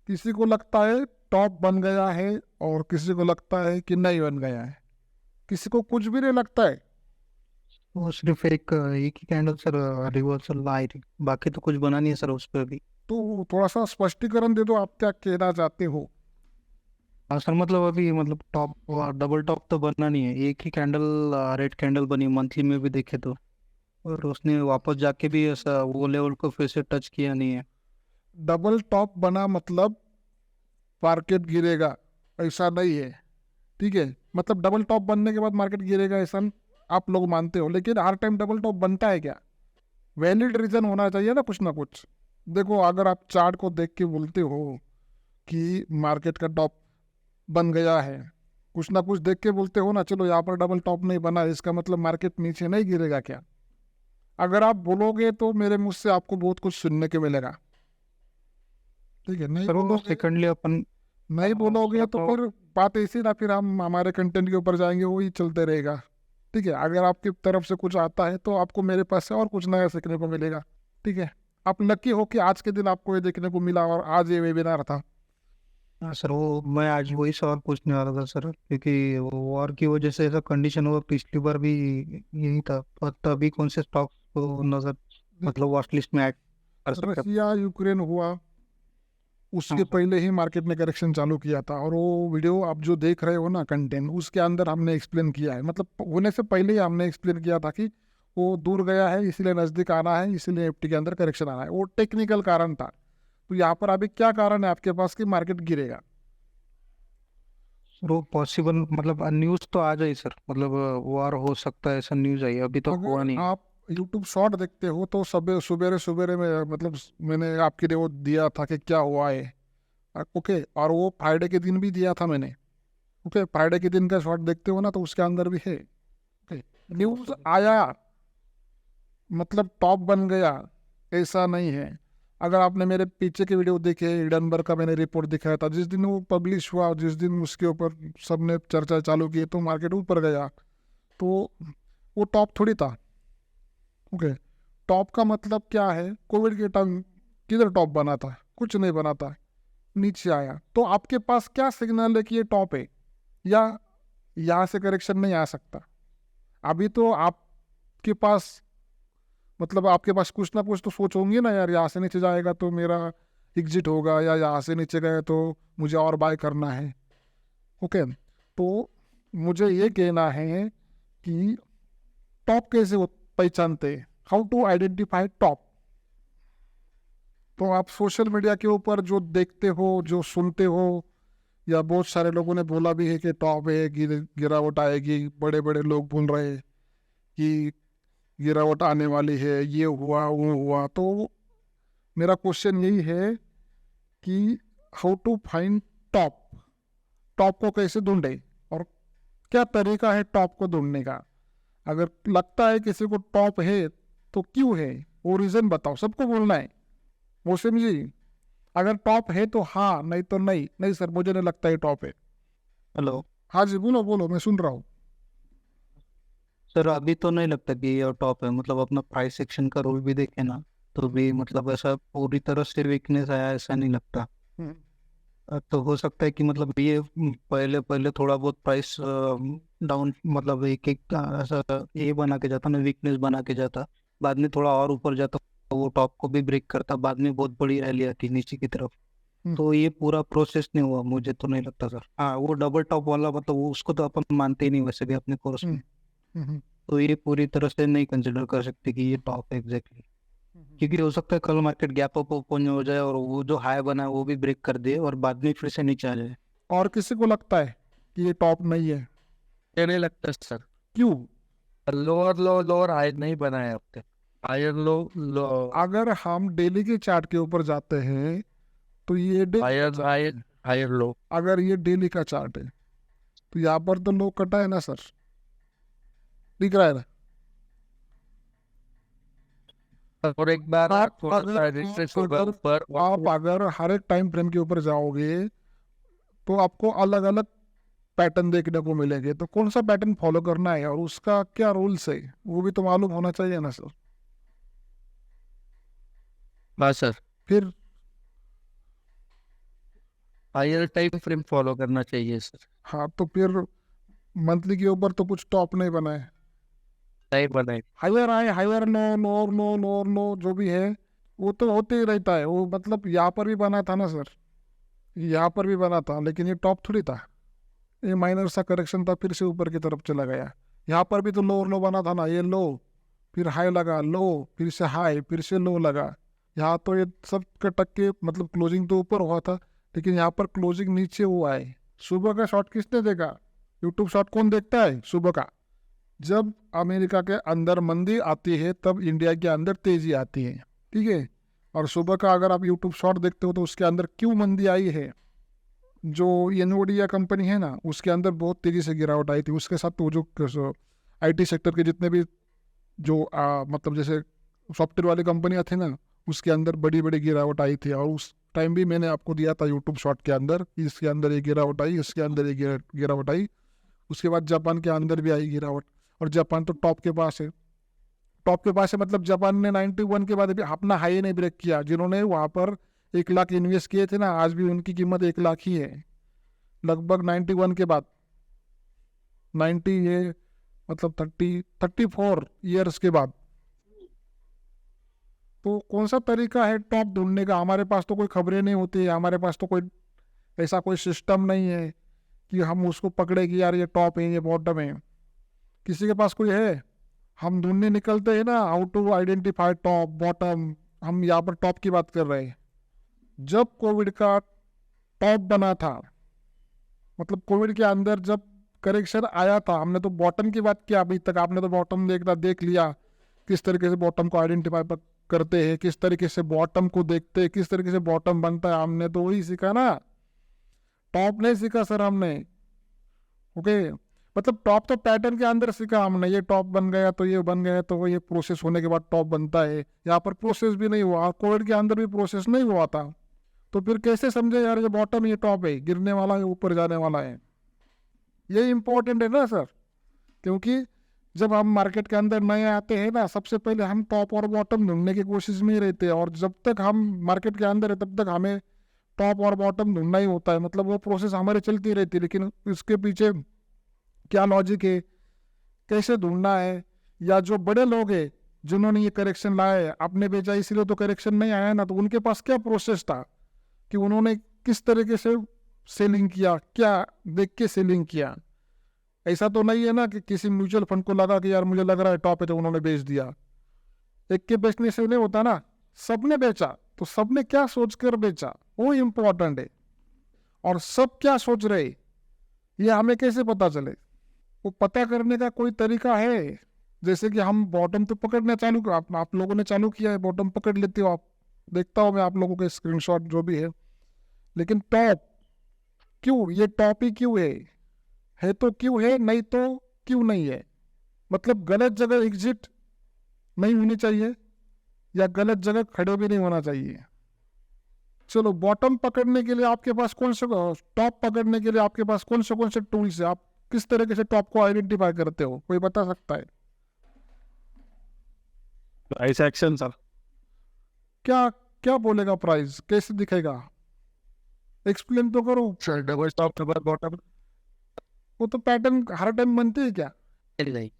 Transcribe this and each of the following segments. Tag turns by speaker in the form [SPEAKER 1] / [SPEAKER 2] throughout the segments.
[SPEAKER 1] किसी को लगता है टॉप बन गया है और किसी को लगता है कि नहीं बन गया है, किसी को कुछ भी नहीं लगता है।
[SPEAKER 2] वो सिर्फ एक ही कैंडल सर रिवर्सल ला रही, बाकी तो कुछ बना नहीं है सर उस पर भी।
[SPEAKER 1] तो थोड़ा सा स्पष्टीकरण दे दो, आप क्या कहना चाहते हो।
[SPEAKER 2] हाँ सर, मतलब अभी मतलब टॉप डबल टॉप तो बना नहीं है, एक ही कैंडल रेड कैंडल बनी मंथली में भी देखे तो। और उसने वापस जाके भी ऐसा वो लेवल को फिर से टच किया नहीं है।
[SPEAKER 1] डबल टॉप बना मतलब मार्केट गिरेगा, ऐसा नहीं है। ठीक है, मतलब डबल टॉप बनने के बाद मार्केट गिरेगा ऐसा आप लोग मानते हो, लेकिन हर टाइम डबल टॉप बनता है क्या? वैलिड रीजन होना चाहिए ना कुछ। देखो, अगर आप चार्ट को देख के बोलते हो कि मार्केट का टॉप बन गया है, कुछ ना कुछ देख के बोलते हो ना, चलो यहाँ पर डबल टॉप नहीं बना, इसका मतलब मार्केट नीचे नहीं गिरेगा क्या? अगर आप बोलोगे तो मेरे मुंह से आपको बहुत कुछ सुनने के मिलेगा। ठीक है, नहीं
[SPEAKER 2] सर वो
[SPEAKER 1] बोलोगे,
[SPEAKER 2] सेकंडली अपन
[SPEAKER 1] नहीं
[SPEAKER 2] सर
[SPEAKER 1] बोलोगे तो
[SPEAKER 2] अपन
[SPEAKER 1] फिर बात ऐसी ना, फिर हम हमारे कंटेंट के ऊपर जाएंगे, वही चलते रहेगा। ठीक है, अगर आपकी तरफ से कुछ आता है तो आपको मेरे पास से और कुछ नया सीखने को मिलेगा। ठीक है, आप लकी हो कि आज के दिन आपको ये देखने को मिला और आज ये वेबिनार था।
[SPEAKER 2] हाँ सर, वो मैं आज वही सवाल पूछने वाला था सर, क्योंकि वो वॉर की वजह से ऐसा कंडीशन हुआ पिछली बार भी यही था। पर तभी कौन से स्टॉक्स को नजर मतलब वॉच लिस्ट में ऐड कर सकते हैं।
[SPEAKER 1] रशिया यूक्रेन हुआ, उसके
[SPEAKER 2] हाँ सर।
[SPEAKER 1] पहले ही मार्केट ने करेक्शन चालू किया था, और वो वीडियो आप जो देख रहे हो ना कंटेंट, उसके अंदर हमने एक्सप्लेन किया है, मतलब होने से पहले ही हमने एक्सप्लेन किया था कि वो दूर गया है इसलिए नज़दीक आना है, इसलिए निफ्टी के अंदर करेक्शन आना है, वो टेक्निकल कारण था। तो यहाँ पर अभी क्या कारण है आपके पास कि मार्केट गिरेगा?
[SPEAKER 2] सर वो पॉसिबल मतलब न्यूज़ तो आ जाए सर, मतलब वॉर हो सकता है ऐसा न्यूज़ आई, अभी तक हुआ
[SPEAKER 1] अगर
[SPEAKER 2] नहीं है।
[SPEAKER 1] आप यूट्यूब शॉर्ट देखते हो तो सबे सवेरे सवेरे में, मतलब मैंने आपके लिए वो दिया था कि क्या हुआ है। ओके, और वो फ्राइडे के दिन भी दिया था मैंने। ओके, फ्राइडे के दिन का शॉर्ट देखते हो ना, तो उसके अंदर भी है। ओके, न्यूज आया मतलब टॉप बन गया, ऐसा नहीं है। अगर आपने मेरे पीछे के वीडियो देखे, हिडनबर्ग का मैंने रिपोर्ट दिखाया था, जिस दिन वो पब्लिश हुआ, जिस दिन उसके ऊपर सबने चर्चा चालू की तो मार्केट ऊपर गया। तो वो टॉप थोड़ी था। ओके, टॉप का मतलब क्या है? कोविड के टाइम किधर टॉप बना था? कुछ नहीं बना था, नीचे आया। तो आपके पास क्या सिग्नल है कि ये टॉप है, या यहाँ से करेक्शन नहीं आ सकता? अभी तो आपके पास, मतलब आपके पास कुछ ना कुछ तो सोच होंगी ना, यार यहाँ से नीचे जाएगा तो मेरा एग्जिट होगा, या यहाँ से नीचे गए तो मुझे और बाय करना है। ओके, तो मुझे ये कहना है कि टॉप कैसे पहचानते, हाउ टू आइडेंटिफाई टॉप। तो आप सोशल मीडिया के ऊपर जो देखते हो, जो सुनते हो, या बहुत सारे लोगों ने बोला भी है कि टॉप है, गिरावट आएगी, बड़े बड़े लोग बोल रहे हैं कि गिरावट आने वाली है, ये हुआ वो हुआ। तो मेरा क्वेश्चन यही है कि how to find top, top को कैसे ढूंढे, और क्या तरीका है टॉप को ढूंढने का? अगर लगता है किसी को टॉप है तो क्यों है, वो रीजन बताओ, सबको बोलना है। वो समझी, अगर टॉप है तो हाँ, नहीं तो नहीं, नहीं सर मुझे नहीं लगता है टॉप है।
[SPEAKER 2] हेलो
[SPEAKER 1] हाँ जी, बोलो बोलो, मैं सुन रहा हूँ।
[SPEAKER 2] सर, अभी तो नहीं लगता कि ये टॉप है, मतलब अपना प्राइस सेक्शन का रोल भी देखे ना, तो भी मतलब ऐसा पूरी तरह से वीकनेस आया ऐसा नहीं लगता।
[SPEAKER 1] हम्म,
[SPEAKER 2] तो हो सकता है कि मतलब ये पहले पहले थोड़ा बहुत प्राइस डाउन, मतलब एक एक ऐसा ये बना के जाता ना, वीकनेस बना के जाता, बाद में थोड़ा और ऊपर जाता, वो टॉप को भी ब्रेक करता, बाद में बहुत बड़ी रैली आती नीचे की तरफ।
[SPEAKER 1] हम्म,
[SPEAKER 2] तो ये पूरा प्रोसेस नहीं हुआ, मुझे तो नहीं लगता सर। हाँ, वो डबल टॉप वाला मतलब वो उसको तो अपन मानते ही नहीं वैसे भी अपने कोर्स
[SPEAKER 1] हम्म,
[SPEAKER 2] में।
[SPEAKER 1] हम्म,
[SPEAKER 2] तो ये पूरी तरह से नहीं कंसिडर कर सकते कि ये टॉप है एग्जैक्टली।
[SPEAKER 1] हम्म।
[SPEAKER 2] क्योंकि हो सकता है कल मार्केट गैप अप ओपन हो जाए और वो जो हाई बना है वो भी ब्रेक कर दे और बाद में फिर से नीचे आ जाए।
[SPEAKER 1] और किसी को लगता है कि ये टॉप नहीं है?
[SPEAKER 3] ये नहीं लगता सर।
[SPEAKER 1] क्यों?
[SPEAKER 3] लोअर लो लोअर हाई नहीं बना है अब तक। हायर लो लो
[SPEAKER 1] अगर हम डेली के चार्ट के ऊपर जाते हैं तो ये डेली का
[SPEAKER 3] हायर
[SPEAKER 1] चार्ट
[SPEAKER 3] हायर
[SPEAKER 1] है।
[SPEAKER 3] Higher low.
[SPEAKER 1] अगर ये डेली का चार्ट है तो यहाँ पर तो लो कटा है ना सर, दिख रहा है ना?
[SPEAKER 3] और एक बार
[SPEAKER 1] आप
[SPEAKER 3] थोड़ा
[SPEAKER 1] अगर
[SPEAKER 3] सा रिफ्रेश
[SPEAKER 1] आप
[SPEAKER 3] होगा
[SPEAKER 1] अगर
[SPEAKER 3] ऊपर
[SPEAKER 1] आप अगर हर एक टाइम फ्रेम के ऊपर जाओगे तो आपको अलग अलग पैटर्न देखने को मिलेंगे, तो कौन सा पैटर्न फॉलो करना है और उसका क्या रूल्स है, वो भी तो मालूम होना चाहिए ना सर।
[SPEAKER 3] बस सर।
[SPEAKER 1] फिर
[SPEAKER 3] हायर टाइम फ्रेम फॉलो करना चाहिए सर।
[SPEAKER 1] हाँ तो फिर मंथली के ऊपर तो कुछ टॉप नहीं बना है।
[SPEAKER 3] नहीं बनाए।
[SPEAKER 1] हाईवेयर आए, हाईवेयर no no no no no जो भी है वो तो होते ही रहता है। वो मतलब यहाँ पर भी बना था ना सर, यहाँ पर भी बना था, लेकिन ये टॉप थोड़ी था, ये माइनर सा करेक्शन था, फिर से ऊपर की तरफ चला गया। यहाँ पर भी तो लो लो बना था ना, ये लो फिर हाई लगा, लो फिर से हाई, फिर से लो लगा। यहाँ तो ये सब का टक्के मतलब क्लोजिंग तो ऊपर हुआ था, लेकिन यहाँ पर क्लोजिंग नीचे हुआ है। सुबह का शॉट किसने देखा? यूट्यूब शॉट कौन देखता है सुबह का? जब अमेरिका के अंदर मंदी आती है तब इंडिया के अंदर तेजी आती है, ठीक है। और सुबह का अगर आप यूट्यूब शॉट देखते हो तो उसके अंदर क्यों मंदी आई है, जो एनवीडिया कंपनी है ना उसके अंदर बहुत तेजी से गिरावट आई थी। उसके साथ तो जो आईटी सेक्टर के जितने भी जो मतलब जैसे सॉफ्टवेयर वाली कंपनियां थी ना उसके अंदर बड़ी बड़ी गिरावट आई थी। और उस टाइम भी मैंने आपको दिया था यूट्यूब शॉट के अंदर, इसके अंदर ये गिरावट आई, इसके अंदर ये गिरावट आई। उसके बाद जापान के अंदर भी आई गिरावट, और जापान तो टॉप के पास है। टॉप के पास है मतलब जापान ने 91 के बाद भी अपना हाई नहीं ब्रेक किया। जिन्होंने वहाँ पर 1 लाख इन्वेस्ट किए थे ना, आज भी उनकी कीमत 1 लाख ही है लगभग 91 के बाद। 90 ये मतलब 34 ईयर्स के बाद। तो कौन सा तरीका है टॉप ढूंढने का? हमारे पास तो कोई खबरें नहीं होती है, हमारे पास तो कोई ऐसा कोई सिस्टम नहीं है कि हम उसको पकड़े कि यार ये टॉप है ये बॉटम है। किसी के पास कोई है? हम ढूंढने निकलते हैं ना, how to identify top bottom. हम यहाँ पर टॉप की बात कर रहे हैं। जब कोविड का टॉप बना था, मतलब कोविड के अंदर जब करेक्शन आया था, हमने तो बॉटम की बात किया अभी तक। आपने तो बॉटम देख लिया किस तरीके से बॉटम को आइडेंटिफाई करते हैं, किस तरीके से बॉटम को देखते हैं, किस तरीके से बॉटम बनता है। हमने तो वही सीखा ना, टॉप नहीं सीखा सर हमने। ओके, मतलब टॉप तो पैटर्न के अंदर सीखा हमने, ये टॉप बन गया तो ये बन गया तो ये प्रोसेस होने के बाद टॉप बनता है। यहाँ पर प्रोसेस भी नहीं हुआ, कोविड के अंदर भी प्रोसेस नहीं हुआ था, तो फिर कैसे समझे यार ये बॉटम ये टॉप है, गिरने वाला है ऊपर जाने वाला है? ये इंपॉर्टेंट है ना सर, क्योंकि जब हम मार्केट के अंदर नए आते हैं ना, सबसे पहले हम टॉप और बॉटम ढूंढने की कोशिश में ही रहते हैं। और जब तक हम मार्केट के अंदर है तब तक हमें टॉप और बॉटम ढूंढना ही होता है, मतलब वो प्रोसेस हमारी चलती रहती है। लेकिन इसके पीछे क्या लॉजिक है, कैसे ढूंढना है, या जो बड़े लोग हैं जिन्होंने ये करेक्शन लाया है, आपने बेचा इसलिए तो करेक्शन नहीं आया ना, तो उनके पास क्या प्रोसेस था कि उन्होंने किस तरीके से सेलिंग किया, क्या देख के सेलिंग किया। ऐसा तो नहीं है ना कि किसी म्यूचुअल फंड को लगा कि यार मुझे लग रहा है टॉप है तो उन्होंने बेच दिया। एक के बेचने से नहीं होता ना, सबने बेचा तो सबने क्या सोचकर बेचा वो इम्पोर्टेंट है। और सब क्या सोच रहे ये हमें कैसे पता चले? वो पता करने का कोई तरीका है? जैसे कि हम बॉटम तो पकड़ना चालू आप लोगों ने चालू किया है, बॉटम पकड़ लेते हो आप, देखता हूँ मैं आप लोगों के स्क्रीनशॉट जो भी है। लेकिन टॉप क्यों, ये टॉप ही क्यों है तो क्यों है, नहीं तो क्यों नहीं है? मतलब गलत जगह एग्जिट नहीं होनी चाहिए या गलत जगह खड़े भी नहीं होना चाहिए। चलो बॉटम पकड़ने के लिए आपके पास कौन से, टॉप पकड़ने के लिए आपके पास कौन से टूल्स है? आप किस तरीके से टॉप को आइडेंटिफाई करते हो, कोई बता सकता है?
[SPEAKER 4] Price action sir.
[SPEAKER 1] क्या क्या बोलेगा प्राइस, कैसे दिखेगा? एक्सप्लेन तो करो।
[SPEAKER 3] Sir double top double bottom
[SPEAKER 1] वो तो पैटर्न हर टाइम बनती है क्या?
[SPEAKER 3] नहीं।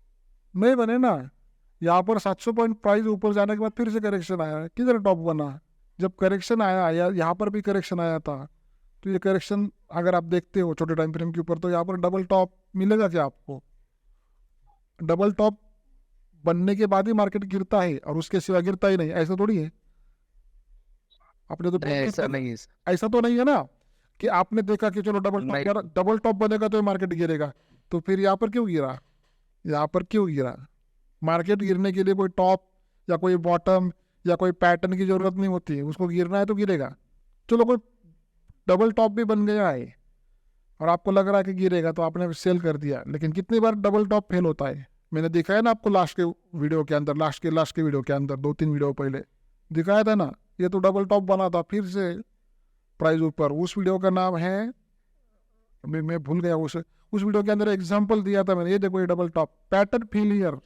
[SPEAKER 1] नहीं बने ना। यहाँ पर 700 पॉइंट प्राइस ऊपर जाने के बाद फिर से करेक्शन आया, किधर टॉप बना? जब करेक्शन आया या यहाँ पर भी करेक्शन आया था, तो ये करेक्शन अगर आप देखते हो छोटे टाइम फ्रेम के ऊपर, तो यहाँ पर डबल टॉप मिलेगा क्या आपको? डबल टॉप बनने के बाद ही मार्केट गिरता है और उसके सिवा गिरता ही नहीं, ऐसा थोड़ी है। आपने तो
[SPEAKER 3] ऐसा नहीं है सर।
[SPEAKER 1] ऐसा तो नहीं है ना कि आपने देखा कि चलो डबल टॉप बनेगा तो मार्केट गिरेगा, तो फिर यहाँ पर क्यों गिरा? यहाँ पर क्यों गिरा? मार्केट गिरने के लिए कोई टॉप या कोई बॉटम या कोई पैटर्न की जरूरत नहीं होती है, उसको गिरना है तो गिरेगा। चलो कोई डबल टॉप भी बन गया है और आपको लग रहा है कि गिरेगा तो आपने सेल कर दिया, लेकिन कितनी बार डबल टॉप फेल होता है? मैंने दिखाया ना आपको लास्ट के वीडियो के अंदर, लास्ट के वीडियो के अंदर 2-3 वीडियो पहले दिखाया था ना, ये तो डबल टॉप बना था फिर से प्राइस ऊपर। उस वीडियो का नाम है, मैं भूल गया उस वीडियो के अंदर एग्जांपल दिया था मैंने, ये देखो ये डबल टॉप पैटर्न फेलियर,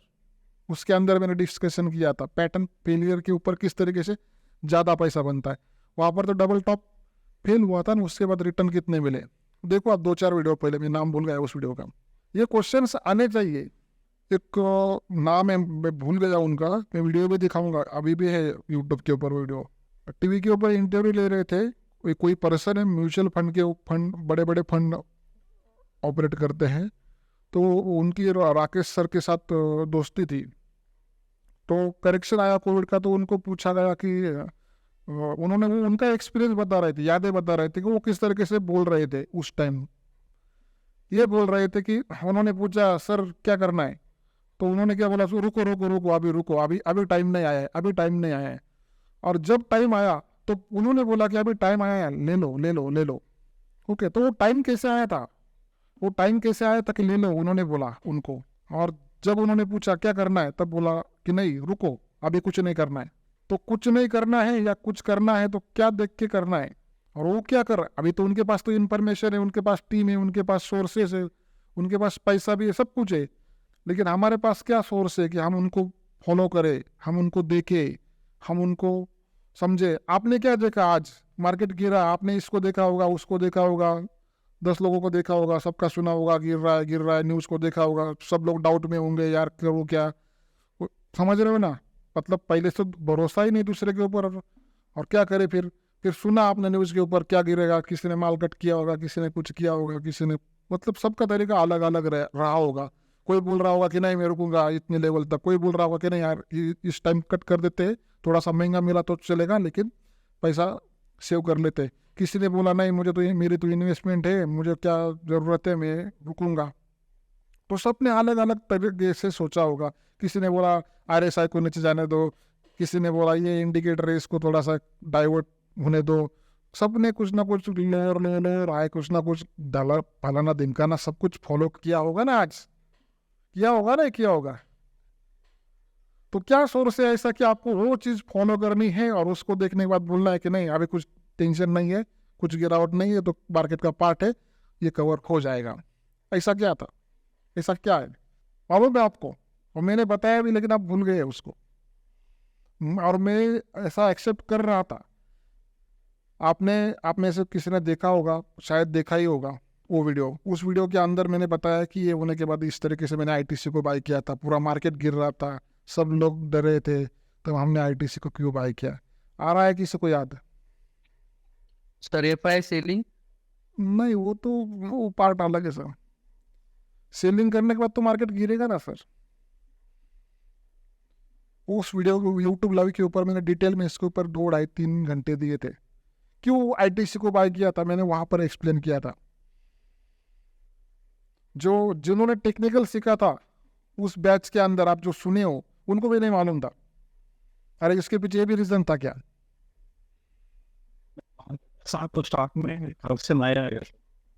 [SPEAKER 1] उसके अंदर मैंने डिस्कशन किया था पैटर्न फेलियर के ऊपर किस तरीके से ज़्यादा पैसा बनता है। वहाँ पर तो डबल टॉप फेल हुआ था ना, उसके बाद रिटर्न कितने मिले। देखो आप 2-4 वीडियो पहले, मैं नाम भूल गया उस वीडियो का। ये क्वेश्चंस आने चाहिए। एक नाम है, मैं भूल गया उनका, मैं वीडियो भी दिखाऊंगा, अभी भी है यूट्यूब के ऊपर वीडियो। टीवी के ऊपर इंटरव्यू ले रहे थे, कोई पर्सन है म्यूचुअल फंड के, फंड बड़े बड़े फंड ऑपरेट करते हैं, तो उनकी राकेश सर के साथ दोस्ती थी। तो करेक्शन आया कोविड का, तो उनको पूछा गया कि उन्होंने वो उनका एक्सपीरियंस बता रहे थे, यादें बता रहे थे कि वो किस तरीके से बोल रहे थे उस टाइम। ये बोल रहे थे कि उन्होंने पूछा सर क्या करना है, तो उन्होंने क्या बोला, रुको रुको रुको, अभी रुको, अभी अभी टाइम नहीं आया है, अभी टाइम नहीं आया है। और जब टाइम आया तो उन्होंने बोला कि अभी टाइम आया है, ले लो ले लो ले लो। ओके, तो वो टाइम कैसे आया था, वो टाइम कैसे आया था कि ले लो, उन्होंने बोला उनको। और जब उन्होंने पूछा क्या करना है, तब बोला कि नहीं रुको, अभी कुछ नहीं करना है। तो कुछ नहीं करना है या कुछ करना है तो क्या देख के करना है। और वो क्या कर, अभी तो उनके पास तो इन्फॉर्मेशन है, उनके पास टीम है, उनके पास सोर्सेस है, उनके पास पैसा भी है, सब कुछ है। लेकिन हमारे पास क्या सोर्स है कि हम उनको फॉलो करें, हम उनको देखें, हम उनको समझे। आपने क्या देखा, आज मार्केट गिरा, आपने इसको देखा होगा, उसको देखा होगा, 10 लोगों को देखा होगा, सबका सुना होगा गिर रहा है गिर रहा है, न्यूज़ को देखा होगा, सब लोग डाउट में होंगे यार करो क्या। समझ रहे हो ना, मतलब पहले से भरोसा ही नहीं दूसरे के ऊपर, और क्या करे फिर सुना आपने न्यूज़ के ऊपर क्या गिरेगा, किसी ने माल कट किया होगा, किसी ने कुछ किया होगा, किसी ने, मतलब सबका तरीका अलग अलग रहा होगा। कोई बोल रहा होगा कि नहीं मैं रुकूंगा इतने लेवल तक, कोई बोल रहा होगा कि नहीं यार इस टाइम कट कर देते हैं, थोड़ा सा महंगा मिला तो चलेगा लेकिन पैसा सेव कर लेते। किसी ने बोला नहीं मुझे तो मेरी तो इन्वेस्टमेंट है, मुझे क्या ज़रूरत है, मैं रुकूंगा। तो सबने अलग अलग तरीके से सोचा होगा। किसी ने बोला RSI को नीचे जाने दो, किसी ने बोला ये इंडिकेटर है इसको थोड़ा सा डाइवर्ट होने दो। सबने कुछ ना कुछ लेयर आए, कुछ ना कुछ डाला, फलाना ढिमकाना सब कुछ फॉलो किया होगा ना, आज किया होगा ना, किया होगा। तो क्या सोर्स है ऐसा कि आपको वो चीज़ फॉलो करनी है और उसको देखने के बाद बोलना है कि नहीं अभी कुछ टेंशन नहीं है, कुछ गिरावट नहीं है, तो मार्केट का पार्ट है, ये कवर हो जाएगा। ऐसा क्या था, ऐसा क्या है मालूम है आपको? और मैंने बताया भी लेकिन आप भूल गए उसको। और मैं ऐसा एक्सेप्ट कर रहा था। आपने आप में से किसी ने देखा होगा, शायद देखा ही होगा वो वीडियो। उस वीडियो के अंदर मैंने बताया कि ये होने के बाद इस तरीके से मैंने ITC को बाई किया था, पूरा मार्केट गिर रहा था, सब लोग डरे थे, तो हमने ITC को क्यों बाई किया। आ रहा है किसी को याद?
[SPEAKER 3] सर एफआई सेलिंग
[SPEAKER 1] नहीं, वो पार्ट अलग है सर। सेलिंग करने के बाद तो मार्केट गिरेगा ना सर। उस वीडियो को यूट्यूब लाइव के ऊपर मैंने डिटेल में इसके ऊपर 2-2.5-3 घंटे दिए थे, क्यों ITC को बाय किया था मैंने वहां पर एक्सप्लेन किया था। जो जिन्होंने टेक्निकल सीखा था उस बैच के अंदर, आप जो सुने हो, उनको भी नहीं मालूम था। अरे इसके पीछे ये भी रीजन था क्या?
[SPEAKER 4] साथ तो स्टॉक में कब से नया है,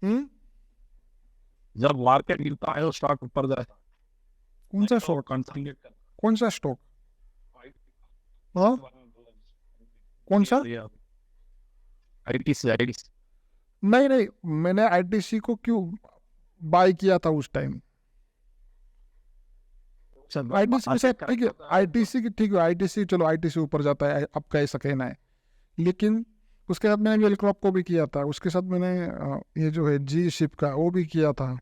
[SPEAKER 1] हम्म?
[SPEAKER 4] जब मार्केट गिरता है तो स्टॉक ऊपर जाता
[SPEAKER 1] कौन सा
[SPEAKER 4] है
[SPEAKER 1] स्टॉक?
[SPEAKER 4] कंसोलिडेट
[SPEAKER 1] कौन सा स्टॉक? हाँ, कौन सा?
[SPEAKER 4] ITC
[SPEAKER 1] नहीं नहीं, मैंने ITC को क्यों बाय किया था उस टाइम? ITC के साथ ठीक है, ITC की ठीक है, ITC चलो ITC ऊपर जाता है, आपका ऐसा कहना है। लेकिन उसके साथ मैंने वेल क्रॉप को भी किया था, उसके साथ मैंने ये जो है जी शिप का वो भी किया था।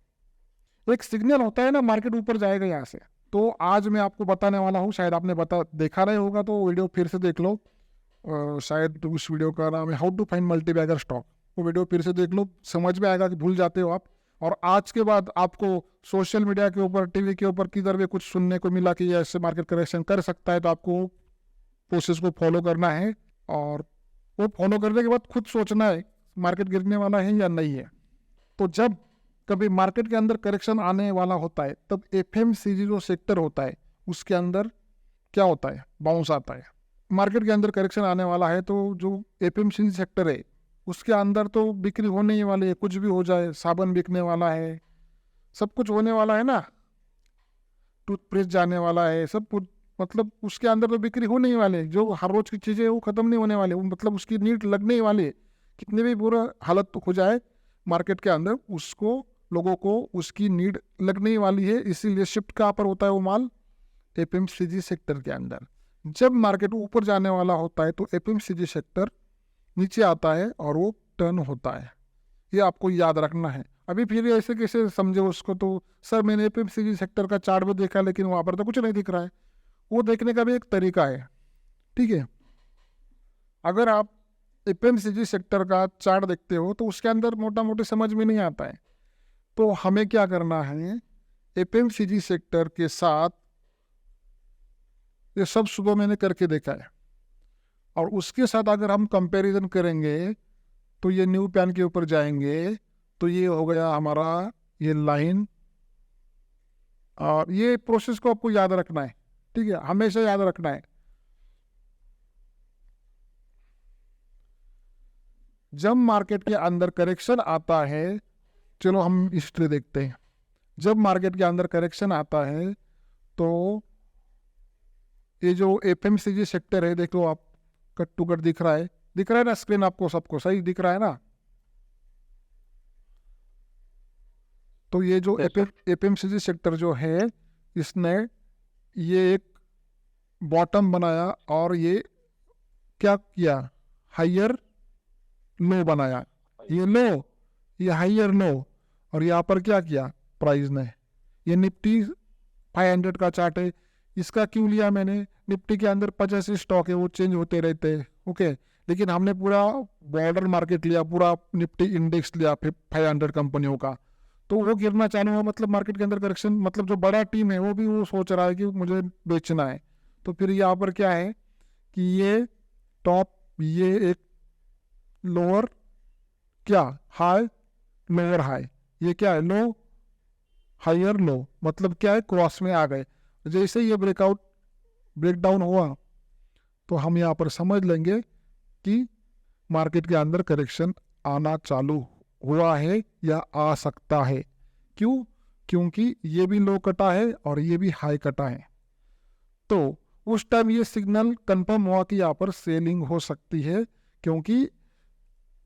[SPEAKER 1] एक सिग्नल होता है ना, मार्केट ऊपर जाएगा यहाँ से। तो आज मैं आपको बताने वाला हूँ, शायद आपने देखा नहीं होगा तो वीडियो फिर से देख लो। शायद उस वीडियो का नाम है how to find multibagger stock. वो वीडियो फिर से देख लो, समझ में आएगा कि भूल जाते हो आप। और आज के बाद आपको सोशल मीडिया के ऊपर, टीवी के ऊपर किधर भी कुछ सुनने को मिला कि ये ऐसे मार्केट करेक्शन कर सकता है, तो आपको प्रोसेस को फॉलो करना है। और वो फॉलो करने के बाद खुद सोचना है मार्केट गिरने वाला है या नहीं है। तो जब कभी मार्केट के अंदर करेक्शन आने वाला होता है, तब FMCG जो सेक्टर होता है उसके अंदर क्या होता है, बाउंस आता है। मार्केट के अंदर करेक्शन आने वाला है तो जो FMCG सेक्टर है उसके अंदर तो बिक्री होने ही वाली है, कुछ भी हो जाए, साबुन बिकने वाला है, सब कुछ होने वाला है ना, टूथपेस्ट जाने वाला है, सब कुछ, मतलब उसके अंदर तो बिक्री होने ही वाले। जो हर रोज की चीज़ें वो ख़त्म नहीं होने वाले, वो मतलब उसकी नीड लगने ही वाली है। कितने भी बुरा हालत हो जाए मार्केट के अंदर, उसको लोगों को उसकी नीड लगने ही वाली है। इसीलिए शिफ्ट कहाँ पर होता है वो माल, FMCG सेक्टर के अंदर। जब मार्केट ऊपर जाने वाला होता है तो FMCG सेक्टर नीचे आता है और वो टर्न होता है, ये आपको याद रखना है। अभी फिर ऐसे कैसे समझे उसको, तो सर मैंने एफएमसीजी सेक्टर का चार्ट भी देखा लेकिन वहाँ पर तो कुछ नहीं दिख रहा है। वो देखने का भी एक तरीका है, ठीक है। अगर आप एफएमसीजी सेक्टर का चार्ट देखते हो तो उसके अंदर मोटा मोटी समझ में नहीं आता है। तो हमें क्या करना है, एफएमसीजी सेक्टर के साथ ये सब सुबह मैंने करके देखा है, और उसके साथ अगर हम कंपैरिजन करेंगे तो ये न्यू पैन के ऊपर जाएंगे तो ये हो गया हमारा ये लाइन, और ये प्रोसेस को आपको याद रखना है, ठीक है, हमेशा याद रखना है। जब मार्केट के अंदर करेक्शन आता है, चलो हम हिस्ट्री देखते हैं। जब मार्केट के अंदर करेक्शन आता है तो ये जो एफएमसीजी सेक्टर है, देखो आप कट टू कट दिख रहा है ना स्क्रीन, आपको सबको सही दिख रहा है ना। तो ये जो एफएमसीजी सेक्टर जो है, इसने ये एक बॉटम बनाया और ये क्या किया, हायर लो बनाया, ये लो, ये हायर लो, और यहाँ पर क्या किया प्राइस ने, ये निफ्टी 500 का चार्ट है। इसका क्यों लिया मैंने, निफ्टी के अंदर 85 स्टॉक है, वो चेंज होते रहते हैं, ओके। लेकिन हमने पूरा बॉर्डर मार्केट लिया, पूरा निफ्टी इंडेक्स लिया 500 कंपनियों का। तो वो गिरना चालू हुआ, मतलब मार्केट के अंदर करेक्शन, मतलब जो बड़ा टीम है वो भी वो सोच रहा है कि मुझे बेचना है। तो फिर यहाँ पर क्या है कि ये टॉप, ये एक लोअर, क्या हाई लोअर हाई, ये क्या है लो हायर लो, मतलब क्या है क्रॉस में आ गए। जैसे ये ब्रेकडाउन हुआ तो हम यहाँ पर समझ लेंगे कि मार्केट के अंदर करेक्शन आना चालू हुआ है या आ सकता है। क्यों, क्योंकि ये भी लो कटा है और ये भी हाई कटा है। तो उस टाइम ये सिग्नल कंफर्म हुआ कि यहाँ पर सेलिंग हो सकती है, क्योंकि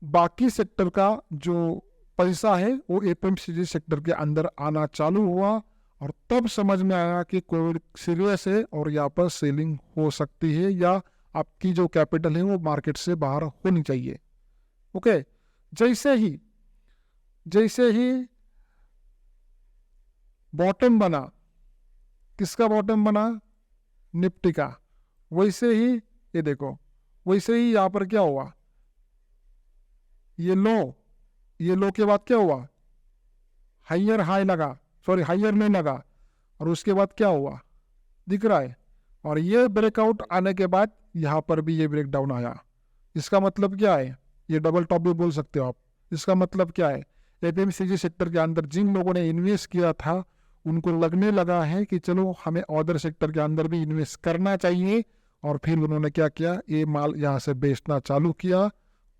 [SPEAKER 1] बाकी सेक्टर का जो पैसा है वो एफएमसीजी सेक्टर के अंदर आना चालू हुआ, और तब समझ में आया कि कोविड सीरियस है और यहाँ पर सेलिंग हो सकती है, या आपकी जो कैपिटल है वो मार्केट से बाहर होनी चाहिए, ओके। जैसे ही बॉटम बना, किसका बॉटम बना, निफ्टी का, वैसे ही ये देखो, वैसे ही यहाँ पर क्या हुआ, ये लो के बाद क्या हुआ, हायर हाई लगा, सॉरी हायर नहीं लगा, और उसके बाद क्या हुआ दिख रहा है, और ये ब्रेकआउट आने के बाद यहाँ पर भी ये ब्रेकडाउन आया। इसका मतलब क्या है, ये डबल टॉप भी बोल सकते हो आप। इसका मतलब क्या है, एफएमसीजी सेक्टर के अंदर जिन लोगों ने इन्वेस्ट किया था उनको लगने लगा है कि चलो हमें अदर सेक्टर के अंदर भी इन्वेस्ट करना चाहिए, और फिर उन्होंने क्या किया, ये माल यहाँ से बेचना चालू किया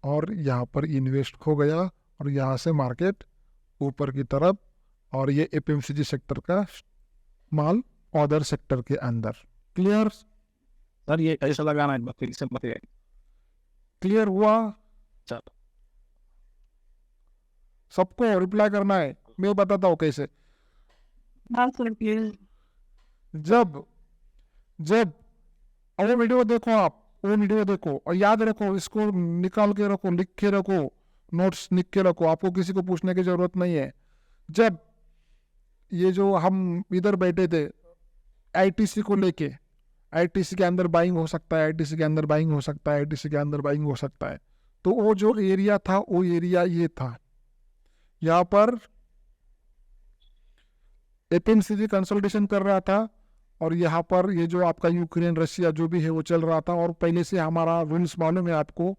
[SPEAKER 1] और यहाँ पर इन्वेस्ट हो गया, और यहाँ से मार्केट ऊपर की तरफ, और ये एफएमसीजी सेक्टर का माल अदर सेक्टर के अंदर। क्लियर
[SPEAKER 4] सर ये कैसे लगाना है, फिर से बताइए।
[SPEAKER 1] क्लियर हुआ,
[SPEAKER 4] चलो
[SPEAKER 1] सबको रिप्लाई करना है, मैं बताता हूँ कैसे। जब जब वो वीडियो देखो, आप वो वीडियो देखो और याद रखो, इसको निकाल के रखो, लिख के रखो, नोट्स लिख के रखो, आपको किसी को पूछने की जरूरत नहीं है। जब ये जो हम इधर बैठे थे आईटीसी को लेके, आईटीसी के अंदर बाइंग हो सकता है, आईटीसी के अंदर बाइंग हो सकता है, आईटीसी के अंदर बाइंग हो सकता है, तो वो जो एरिया था वो एरिया ये था, यहाँ पर एफएमसीजी कंसल्टेशन कर रहा था, और यहाँ पर ये जो आपका यूक्रेन रशिया जो भी है वो चल रहा था। और पहले से हमारा रूल्स मालूम है आपको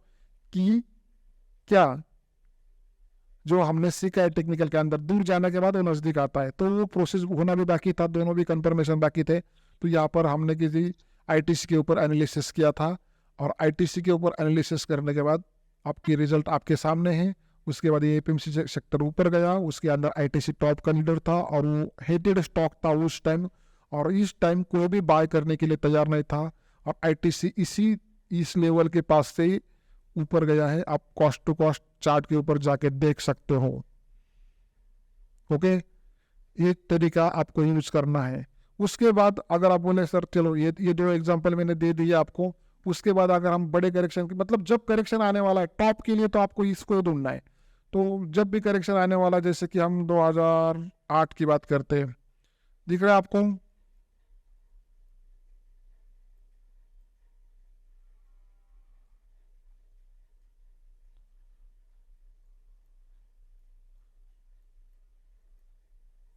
[SPEAKER 1] कि क्या, जो हमने सीखा है टेक्निकल के अंदर, दूर जाने के बाद वो नज़दीक आता है, तो वो प्रोसेस होना भी बाकी था, दोनों भी कंफर्मेशन बाकी थे। तो यहाँ पर हमने किसी आईटीसी के ऊपर एनालिसिस किया था, और आईटीसी के ऊपर एनालिसिस करने के बाद आपकी रिजल्ट आपके सामने है। उसके बाद ये एफएमसीजी सेक्टर ऊपर गया, उसके अंदर आईटीसी टॉप का लीडर था, और वो हेटेड स्टॉक था उस टाइम, और इस टाइम कोई भी बाय करने के लिए तैयार नहीं था, और आईटीसी इस लेवल के पास से ही ऊपर गया है। आप कॉस्ट टू कॉस्ट चार्ट के ऊपर जाके देख सकते हो, ओके। ये तरीका आपको यूज करना है। उसके बाद अगर आप बोले सर चलो ये जो एग्जांपल मैंने दे दिया आपको, उसके बाद अगर हम बड़े करेक्शन की मतलब जब करेक्शन आने वाला है टॉप के लिए तो आपको इसको ढूंढना है। तो जब भी करेक्शन आने वाला है, जैसे कि हम 2008 की बात करते हैं, दिख रहा है आपको?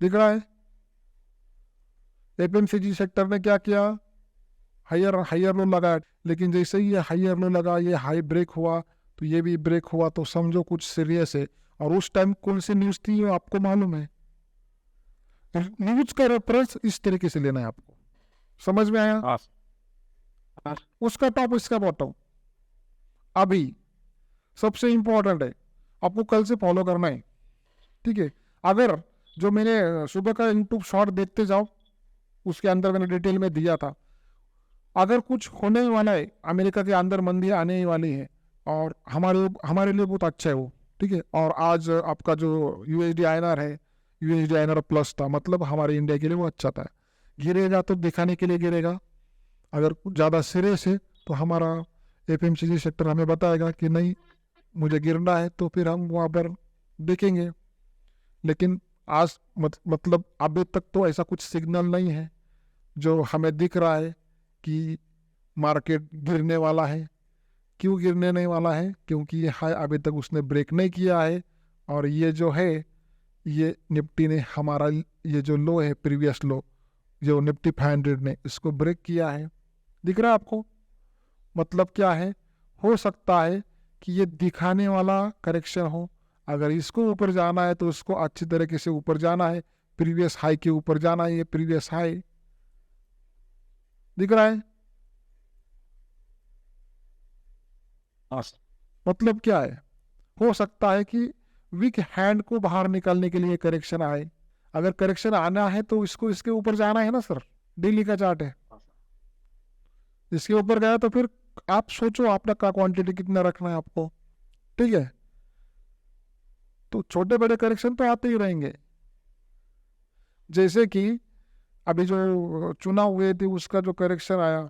[SPEAKER 1] दिख रहा है? एफएमसीजी सेक्टर ने क्या किया? हायर हायर लो लगाया, लेकिन जैसे ही ये हायर लो लगा, ये हाई ब्रेक हुआ, तो ये भी ब्रेक हुआ, तो समझो कुछ सीरियस है। और उस टाइम कौन सी न्यूज़ थी वो आपको मालूम है? न्यूज़ का रेफरेंस इस तरीके से लेना है आपको। समझ में आया?
[SPEAKER 4] हाँ
[SPEAKER 1] उसका टॉप इसका बॉटम। अभी सबसे इंपॉर्टेंट है, आपको कल से फॉलो करना है, ठीक है? अगर जो मैंने सुबह का यूट्यूब शॉर्ट देखते जाओ, उसके अंदर मैंने डिटेल में दिया था, अगर कुछ होने वाला है, अमेरिका के अंदर मंदी आने ही वाली है, और हमारे लिए बहुत अच्छा है वो, ठीक है? और आज आपका जो यूएसडी आईएनआर है, यूएसडी आईएनआर प्लस था, मतलब हमारे इंडिया के लिए वो अच्छा था। गिरेगा तो दिखाने के लिए गिरेगा, अगर कुछ ज़्यादा सीरियस है तो हमारा एफएमसीजी सेक्टर हमें बताएगा कि नहीं मुझे गिरना है, तो फिर हम वहाँ पर देखेंगे। लेकिन आज मतलब अभी तक तो ऐसा कुछ सिग्नल नहीं है जो हमें दिख रहा है कि मार्केट गिरने वाला है। क्यों गिरने नहीं वाला है? क्योंकि ये हाई अभी तक उसने ब्रेक नहीं किया है, और ये जो है, ये निफ्टी ने हमारा ये जो लो है, प्रीवियस लो जो निफ्टी 500 ने इसको ब्रेक किया है। दिख रहा है आपको? मतलब क्या है, हो सकता है कि ये दिखाने वाला करेक्शन हो। अगर इसको ऊपर जाना है तो इसको अच्छी तरीके से ऊपर जाना है, प्रीवियस हाई के ऊपर जाना है। ये प्रीवियस हाई दिख रहा है?
[SPEAKER 4] हाँ
[SPEAKER 1] मतलब क्या है, हो सकता है कि वीक हैंड को बाहर निकालने के लिए करेक्शन आए। अगर करेक्शन आना है तो इसको इसके ऊपर जाना है ना सर, डेली का चार्ट है, इसके ऊपर गया तो फिर आप सोचो आपका का क्वांटिटी कितना रखना है आपको, ठीक है? तो छोटे बड़े करेक्शन तो आते ही रहेंगे। जैसे कि अभी जो चुनाव हुए थे उसका जो करेक्शन आया,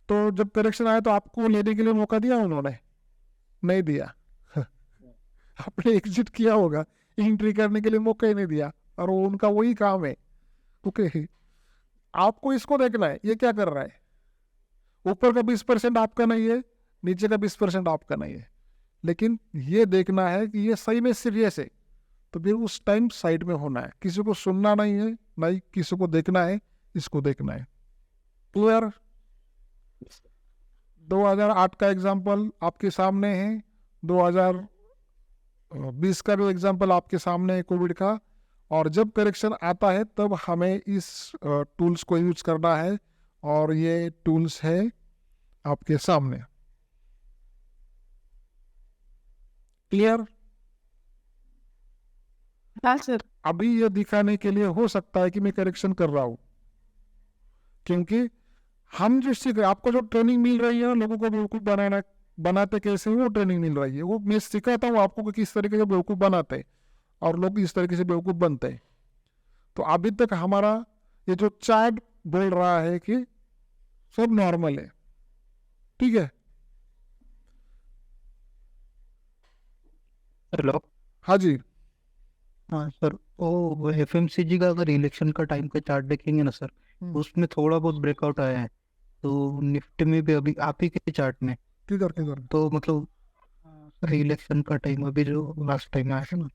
[SPEAKER 1] तो जब करेक्शन आया तो आपको लेने के लिए मौका दिया उन्होंने? नहीं दिया। आपने एग्जिट किया होगा, एंट्री करने के लिए मौका ही नहीं दिया, और वो उनका वही काम है। ओके, आपको इसको देखना है ये क्या कर रहा है। ऊपर का 20% आपका नहीं है, नीचे का 20% आपका नहीं है, लेकिन ये देखना है कि ये सही में सीरियस है, तो फिर उस टाइम साइड में होना है। किसी को सुनना नहीं है, नहीं किसी को देखना है, इसको देखना है। क्लियर? 2008 का एग्जाम्पल आपके सामने है, 2020 का भी एग्जाम्पल आपके सामने है कोविड का। और जब करेक्शन आता है तब हमें इस टूल्स को यूज करना है, और ये टूल्स है आपके सामने। क्लियर?
[SPEAKER 5] हाँ सर।
[SPEAKER 1] अभी ये दिखाने के लिए हो सकता है कि मैं करेक्शन कर रहा हूँ, क्योंकि हम जो सीख आपको जो ट्रेनिंग मिल रही है लोगों को बेवकूफ़ बनाते कैसे, वो ट्रेनिंग मिल रही है, वो मैं सिखाता हूँ आपको कि किस तरीके से बेवकूफ़ बनाते हैं और लोग इस तरीके से बेवकूफ़ बनते हैं। तो अभी तक हमारा ये जो चार्ट बोल रहा है कि सब नॉर्मल है, ठीक है?
[SPEAKER 2] हेलो।
[SPEAKER 1] हाँ जी।
[SPEAKER 2] हाँ सर, वो एफएमसीजी का अगर इलेक्शन का टाइम का चार्ट देखेंगे ना सर, उसमें थोड़ा बहुत ब्रेकआउट आया है। तो निफ्टी में भी अभी आप ही के चार्ट में,
[SPEAKER 1] किधर किधर?
[SPEAKER 2] तो मतलब सर इलेक्शन का टाइम अभी जो लास्ट टाइम आया था ना,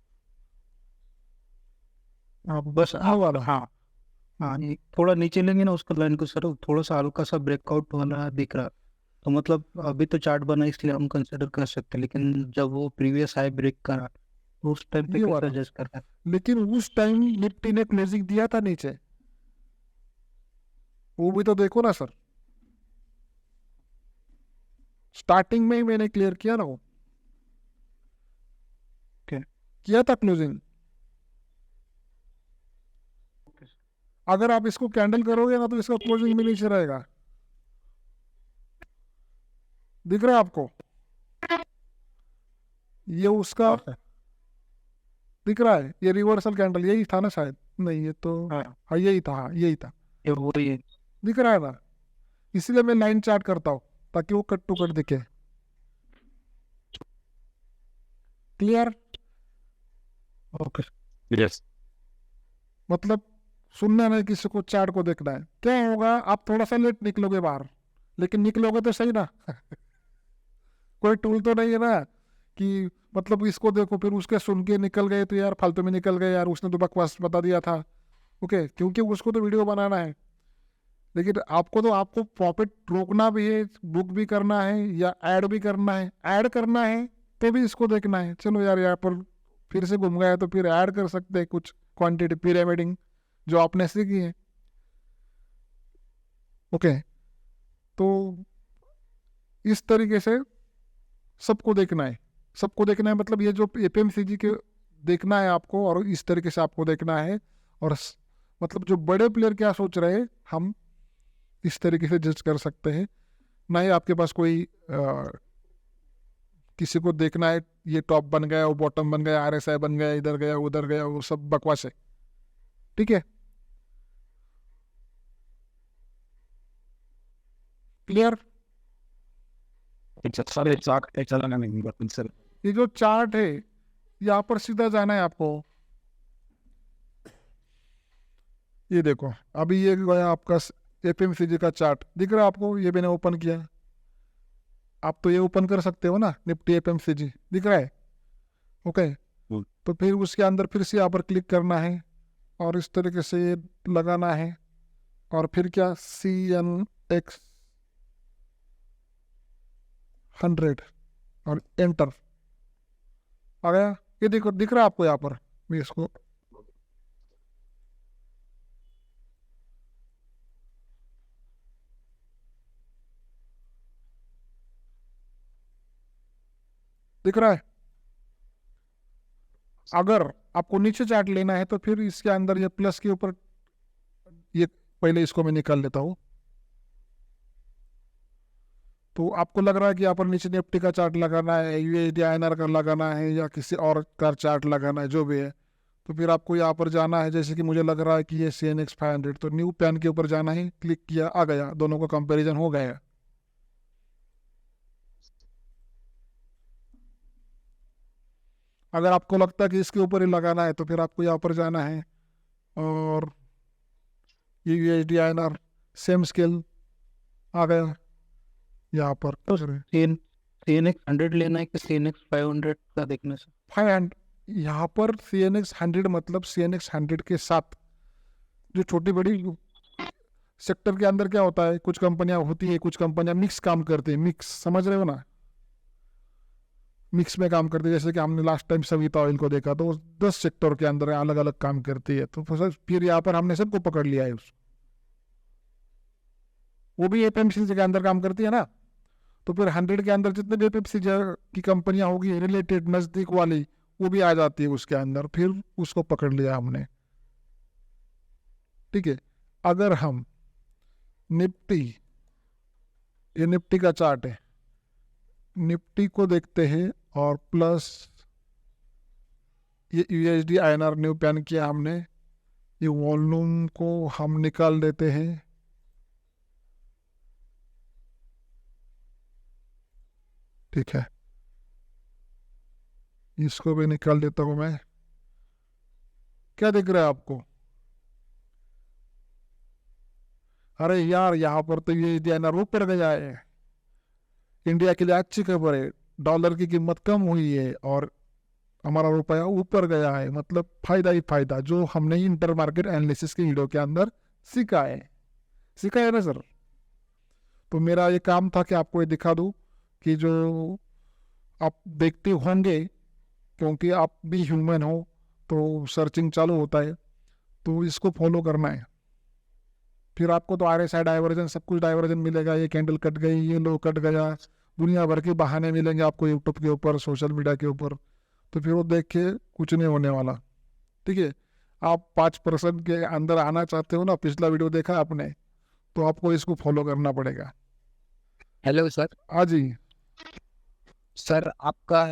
[SPEAKER 2] आप बस
[SPEAKER 1] हाँ वाला।
[SPEAKER 2] हाँ हाँ, ये थोड़ा नीचे लेंगे ना उसका लाइन को सर, थोड़ा सा हल्का सा ब्रेकआउट वाला दिख रहा। तो मतलब अभी तो चार्ट बना इसलिए हम कंसिडर कर सकते हैं, लेकिन जब वो प्रीवियस हाई ब्रेक करा तो उस टाइम पे
[SPEAKER 1] ये
[SPEAKER 2] कैसे
[SPEAKER 1] वाला।
[SPEAKER 2] एडजस्ट करना है?
[SPEAKER 1] लेकिन उस टाइम निफ्टी ने क्लोजिंग दिया था नीचे, वो भी तो देखो ना सर। स्टार्टिंग में ही मैंने क्लियर किया ना, वो किया था क्लोजिंग। अगर आप इसको कैंडल करोगे ना तो इसका क्लोजिंग भी नीचे रहेगा। दिख रहा है आपको? ये उसका दिख रहा है, ये रिवर्सल कैंडल यही था ना शायद, नहीं ये तो
[SPEAKER 2] हाँ
[SPEAKER 1] हाँ यही था, हाँ यही था।
[SPEAKER 2] ये वही है।
[SPEAKER 1] दिख रहा है ना, इसलिए मैं लाइन चार्ट करता हूँ। ताकि वो कट टू कट दिखे। क्लियर? ओके।
[SPEAKER 4] Yes.
[SPEAKER 1] मतलब सुनना नहीं, किसी को चार्ट को देखना है। क्या होगा, आप थोड़ा सा लेट निकलोगे बाहर, लेकिन निकलोगे तो सही ना। कोई टूल तो नहीं है ना कि मतलब इसको देखो फिर उसके सुन के निकल गए तो यार फालतू में निकल गए यार, उसने तो बकवास बता दिया था। ओके, क्योंकि उसको तो वीडियो बनाना है, लेकिन आपको प्रॉफिट रोकना भी है, बुक भी करना है या ऐड भी करना है। ऐड करना है तो भी इसको देखना है। चलो यार यहाँ पर फिर से घूम गया तो फिर ऐड कर सकते हैं कुछ क्वांटिटी पिरामिडिंग जो आपने सीखी है। ओके, तो इस तरीके से सबको देखना है। सबको देखना है मतलब ये जो एफएमसीजी के देखना है आपको, और इस तरीके से आपको देखना है। और मतलब जो बड़े प्लेयर क्या सोच रहे हैं, हम इस तरीके से जज कर सकते हैं। ना ही आपके पास कोई किसी को देखना है ये टॉप बन गया, वो बॉटम बन गया, आरएसआई बन गया, इधर गया उधर गया, वो सब बकवास है। ठीक है, clear?
[SPEAKER 4] It's a sorry, it's a learning, but it's a
[SPEAKER 1] ये जो चार्ट है यहाँ पर सीधा जाना है आपको। ये देखो, अभी ये गया आपका एफएमसीजी का चार्ट, दिख रहा है आपको? ये मैंने ओपन किया, आप तो ये ओपन कर सकते हो ना, निफ्टी एफएमसीजी दिख रहा है। ओके, तो फिर उसके अंदर फिर से यहाँ पर क्लिक करना है और इस तरीके से ये लगाना है, और फिर क्या CNX 100 और एंटर आ गया। ये देखो, दिख रहा है आपको यहाँ पर? मैं इसको दिख रहा है। अगर आपको नीचे चार्ट लेना है तो फिर इसके अंदर ये प्लस के ऊपर, ये पहले इसको मैं निकाल लेता हूँ। तो आपको लग रहा है कि यहाँ पर नीचे निफ्टी का चार्ट लगाना है, USD INR का लगाना है, या किसी और का चार्ट लगाना है, जो भी है, तो फिर आपको यहाँ पर जाना है। जैसे कि मुझे लग रहा है कि ये CNX 500, तो न्यू पैन के ऊपर जाना है, क्लिक किया, आ गया, दोनों का कंपैरिजन हो गया। अगर आपको लगता है कि इसके ऊपर ही लगाना है तो फिर आपको यहाँ पर जाना है, और ये USD INR सेम स्केल आ गया यहाँ पर।
[SPEAKER 2] तो CNX 100 लेना है कि CNX 500 का देखने से?
[SPEAKER 1] 500 यहाँ पर CNX 100 मतलब CNX 100 के साथ जो छोटी बड़ी सेक्टर के अंदर क्या होता है, कुछ कंपनियां होती है, कुछ कंपनियां मिक्स काम करती है। मिक्स समझ रहे हो ना? मिक्स में काम करती है। जैसे कि हमने लास्ट टाइम सविता ऑयल को देखा, तो 10 सेक्टर के अंदर अलग अलग काम करती है। तो फिर यहाँ पर हमने सबको पकड़ लिया है वो भी एफएमसीजी के अंदर काम करती है ना। तो फिर 100 के अंदर जितने भी एफएमसीजी की कंपनियां होगी रिलेटेड नजदीक वाली, वो भी आ जाती है उसके अंदर, फिर उसको पकड़ लिया हमने। ठीक है, अगर हम निफ्टी, ये निफ्टी का चार्ट है, निफ्टी को देखते हैं और प्लस ये USD INR न्यू पैन किया हमने, ये वॉल्यूम को हम निकाल देते हैं। ठीक है, इसको भी निकाल देता हूं मैं। क्या दिख रहा है आपको? अरे यार, यहाँ पर तो USD INR ऊपर गया है। इंडिया के लिए अच्छी खबर है, डॉलर की कीमत कम हुई है और हमारा रुपया ऊपर गया है। मतलब फायदा ही फायदा, जो हमने इंटर मार्केट एनालिसिस के वीडियो के अंदर सीखा है ना सर। तो मेरा ये काम था कि आपको ये दिखा दूं कि जो आप देखते होंगे, क्योंकि आप भी ह्यूमन हो तो सर्चिंग चालू होता है, तो इसको फॉलो करना है। फिर आपको तो RSI डाइवर्जन, सब कुछ डाइवर्जन मिलेगा। ये कैंडल कट गई, ये लो कट गया, दुनिया भर के बहाने मिलेंगे आपको यूट्यूब के ऊपर, सोशल मीडिया के ऊपर। तो फिर वो देख के कुछ नहीं होने वाला। ठीक है, आप 5% के अंदर आना चाहते हो ना, पिछला वीडियो देखा आपने, तो आपको इसको फॉलो करना पड़ेगा।
[SPEAKER 3] Hello sir.
[SPEAKER 1] हाँ जी।
[SPEAKER 3] सर आपका